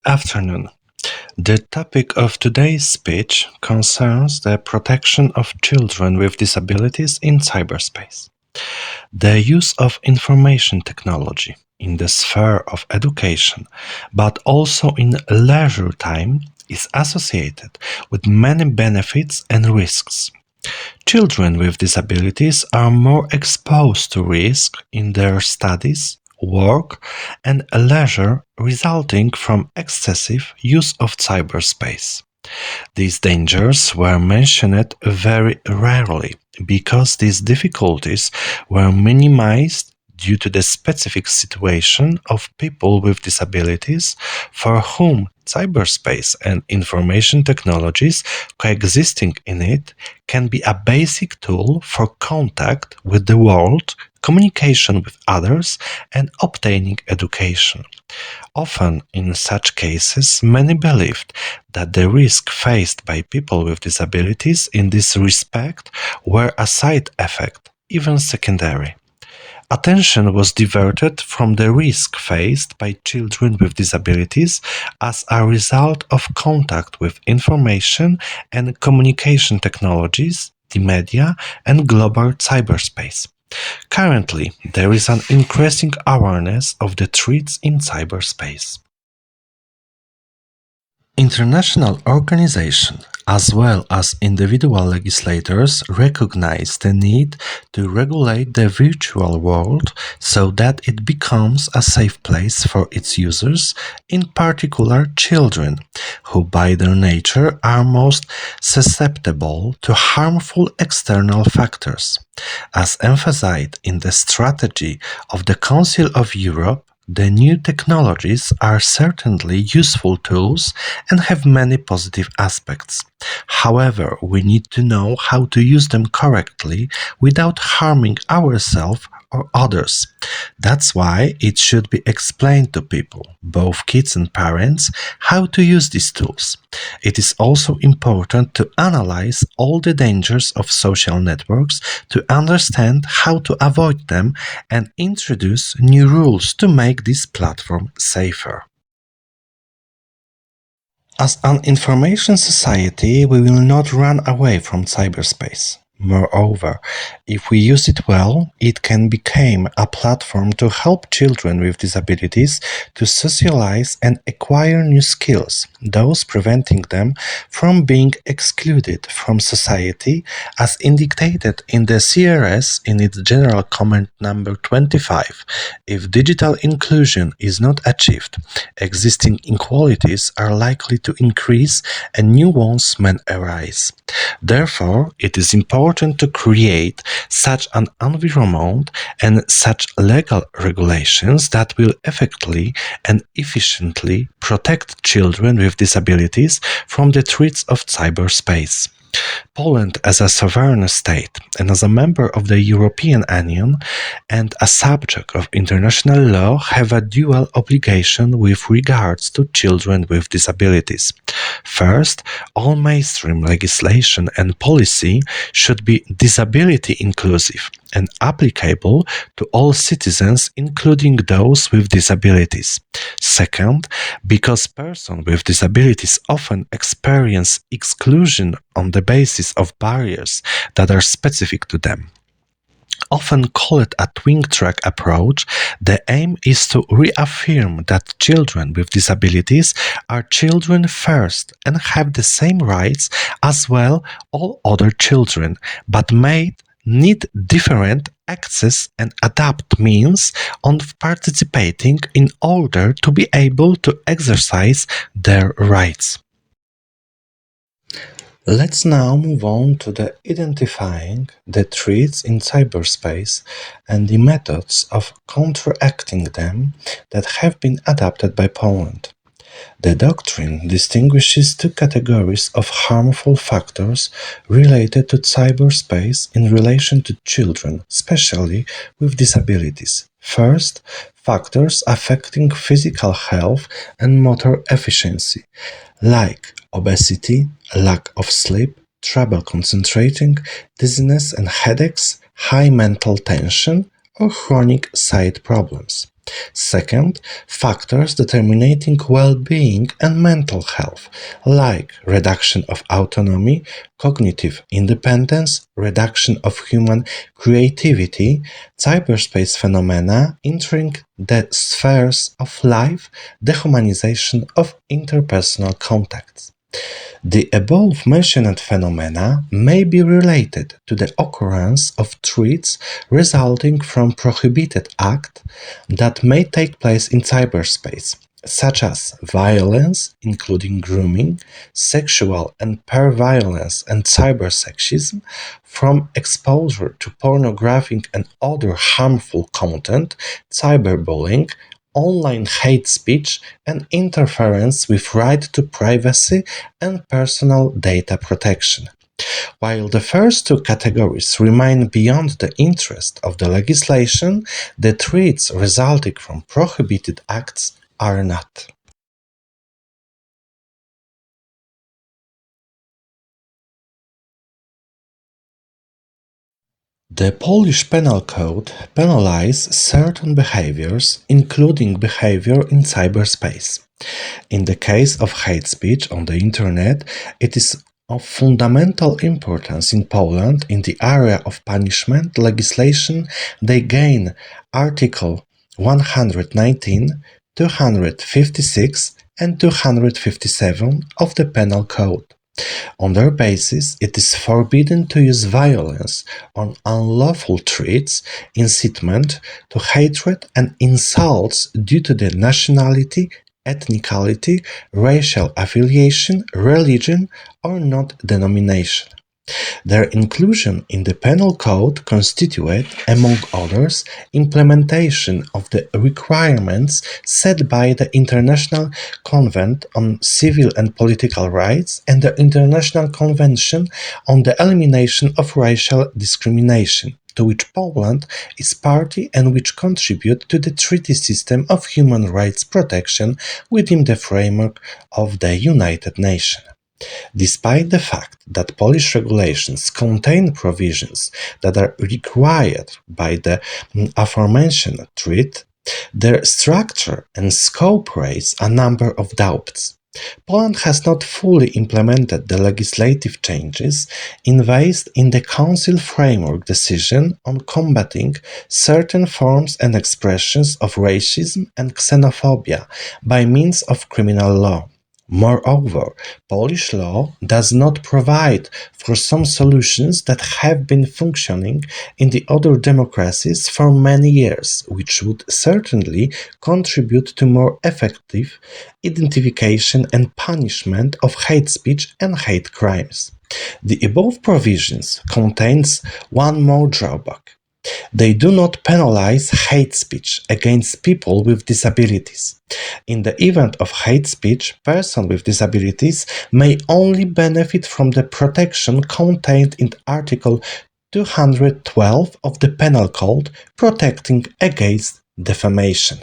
Afternoon. The topic of today's speech concerns the protection of children with disabilities in cyberspace. The use of information technology in the sphere of education, but also in leisure time, is associated with many benefits and risks. Children with disabilities are more exposed to risk in their studies, work, and leisure resulting from excessive use of cyberspace. These dangers were mentioned very rarely because these difficulties were minimized due to the specific situation of people with disabilities for whom cyberspace and information technologies coexisting in it can be a basic tool for contact with the world, communication with others, and obtaining education. Often, in such cases, many believed that the risks faced by people with disabilities in this respect were a side effect, even secondary. Attention was diverted from the risk faced by children with disabilities as a result of contact with information and communication technologies, the media, and global cyberspace. Currently, there is an increasing awareness of the threats in cyberspace. International organizations, as well as individual legislators, recognize the need to regulate the virtual world so that it becomes a safe place for its users, in particular children, who by their nature are most susceptible to harmful external factors. As emphasized in the strategy of the Council of Europe, the new technologies are certainly useful tools and have many positive aspects. However, we need to know how to use them correctly without harming ourselves or others. That's why it should be explained to people, both kids and parents, how to use these tools. It is also important to analyze all the dangers of social networks to understand how to avoid them and introduce new rules to make this platform safer. As an information society, we will not run away from cyberspace. Moreover, if we use it well, it can become a platform to help children with disabilities to socialize and acquire new skills, thus preventing them from being excluded from society, as indicated in the CRS in its general comment number 25. If digital inclusion is not achieved, existing inequalities are likely to increase and new ones may arise. Therefore, it is important to create such an environment and such legal regulations that will effectively and efficiently protect children with disabilities from the threats of cyberspace. Poland, as a sovereign state and as a member of the European Union and a subject of international law, have a dual obligation with regards to children with disabilities. First, all mainstream legislation and policy should be disability inclusive and applicable to all citizens, including those with disabilities. Second, because persons with disabilities often experience exclusion on the basis of barriers that are specific to them. Often called a twin track approach, the aim is to reaffirm that children with disabilities are children first and have the same rights as well all other children, but may need different access and adapt means of participating in order to be able to exercise their rights. Let's now move on to the identifying the threats in cyberspace and the methods of counteracting them that have been adopted by Poland. The doctrine distinguishes two categories of harmful factors related to cyberspace in relation to children, especially with disabilities. First, factors affecting physical health and motor efficiency, like obesity, lack of sleep, trouble concentrating, dizziness and headaches, high mental tension, or chronic side problems. Second, factors determining well-being and mental health, like reduction of autonomy, cognitive independence, reduction of human creativity, cyberspace phenomena entering the spheres of life, dehumanization of interpersonal contacts. The above-mentioned phenomena may be related to the occurrence of threats resulting from prohibited acts that may take place in cyberspace, such as violence, including grooming, sexual and peer violence and cybersexism, from exposure to pornographic and other harmful content, cyberbullying, online hate speech, and interference with right to privacy and personal data protection. While the first two categories remain beyond the interest of the legislation, the threats resulting from prohibited acts are not. The Polish Penal Code penalizes certain behaviors, including behavior in cyberspace. In the case of hate speech on the internet, it is of fundamental importance in Poland in the area of punishment legislation. They gain Article 119, 256, and 257 of the Penal Code. On their basis, it is forbidden to use violence or unlawful threats, incitement to hatred, and insults due to the nationality, ethnicity, racial affiliation, religion, or not denomination. Their inclusion in the Penal Code constitute, among others, implementation of the requirements set by the International Convention on Civil and Political Rights and the International Convention on the Elimination of Racial Discrimination, to which Poland is party and which contribute to the treaty system of human rights protection within the framework of the United Nations. Despite the fact that Polish regulations contain provisions that are required by the aforementioned treaty, their structure and scope raise a number of doubts. Poland has not fully implemented the legislative changes invoked in the Council Framework Decision on combating certain forms and expressions of racism and xenophobia by means of criminal law. Moreover, Polish law does not provide for some solutions that have been functioning in the other democracies for many years, which would certainly contribute to more effective identification and punishment of hate speech and hate crimes. The above provisions contains one more drawback. They do not penalize hate speech against people with disabilities. In the event of hate speech, persons with disabilities may only benefit from the protection contained in Article 212 of the Penal Code protecting against defamation.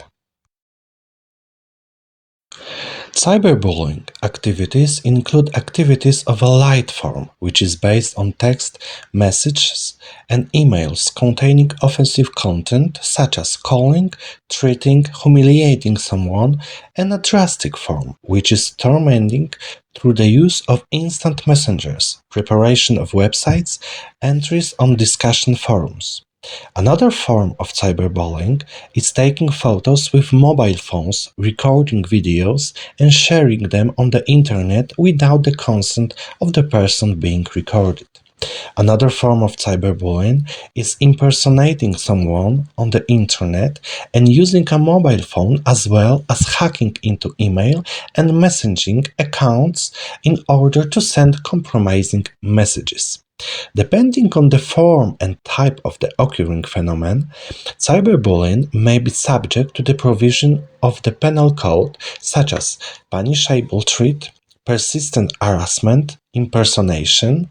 Cyberbullying activities include activities of a light form, which is based on text, messages, and emails containing offensive content such as calling, treating, humiliating someone, and a drastic form, which is tormenting through the use of instant messengers, preparation of websites, entries on discussion forums. Another form of cyberbullying is taking photos with mobile phones, recording videos, and sharing them on the internet without the consent of the person being recorded. Another form of cyberbullying is impersonating someone on the internet and using a mobile phone as well as hacking into email and messaging accounts in order to send compromising messages. Depending on the form and type of the occurring phenomenon, cyberbullying may be subject to the provision of the penal code such as punishable threat, persistent harassment, impersonation,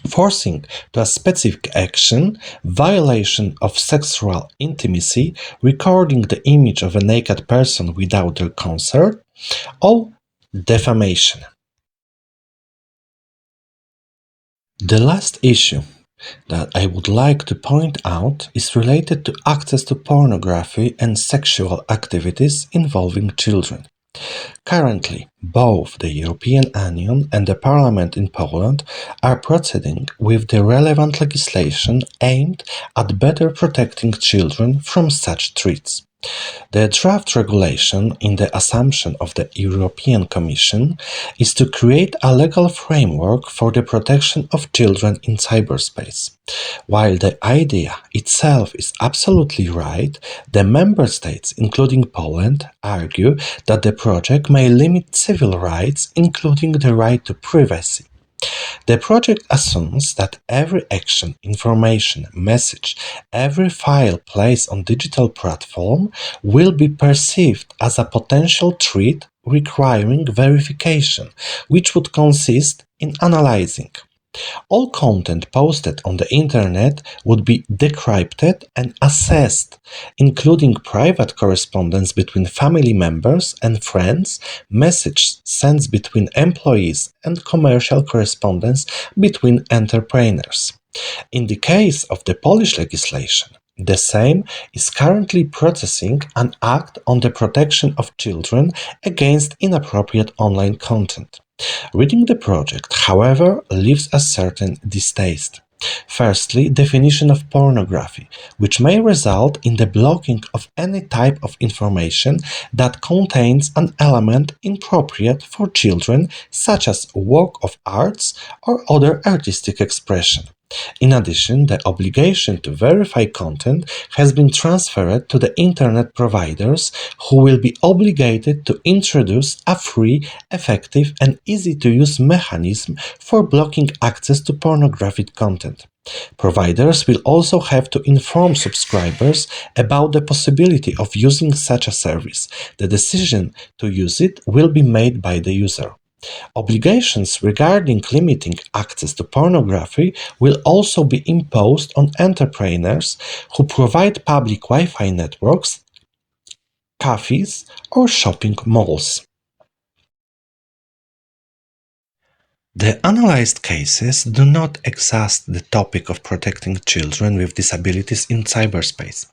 forcing to a specific action, violation of sexual intimacy, recording the image of a naked person without their consent, or defamation. The last issue that I would like to point out is related to access to pornography and sexual activities involving children. Currently, both the European Union and the Parliament in Poland are proceeding with the relevant legislation aimed at better protecting children from such threats. The draft regulation, in the assumption of the European Commission, is to create a legal framework for the protection of children in cyberspace. While the idea itself is absolutely right, the member states, including Poland, argue that the project may limit civil rights, including the right to privacy. The project assumes that every action, information, message, every file placed on digital platform will be perceived as a potential threat requiring verification, which would consist in analyzing all content posted on the internet would be decrypted and assessed, including private correspondence between family members and friends, messages sent between employees, and commercial correspondence between entrepreneurs. In the case of the Polish legislation, the same is currently processing an act on the protection of children against inappropriate online content. Reading the project, however, leaves a certain distaste. Firstly, definition of pornography, which may result in the blocking of any type of information that contains an element inappropriate for children, such as work of arts or other artistic expression. In addition, the obligation to verify content has been transferred to the internet providers, who will be obligated to introduce a free, effective, and easy to use mechanism for blocking access to pornographic content. Providers will also have to inform subscribers about the possibility of using such a service. The decision to use it will be made by the user. Obligations regarding limiting access to pornography will also be imposed on entrepreneurs who provide public Wi-Fi networks, cafes, or shopping malls. The analyzed cases do not exhaust the topic of protecting children with disabilities in cyberspace.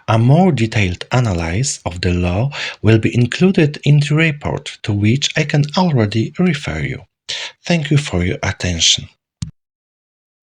A more detailed analysis of the law will be included in the report, to which I can already refer you. Thank you for your attention.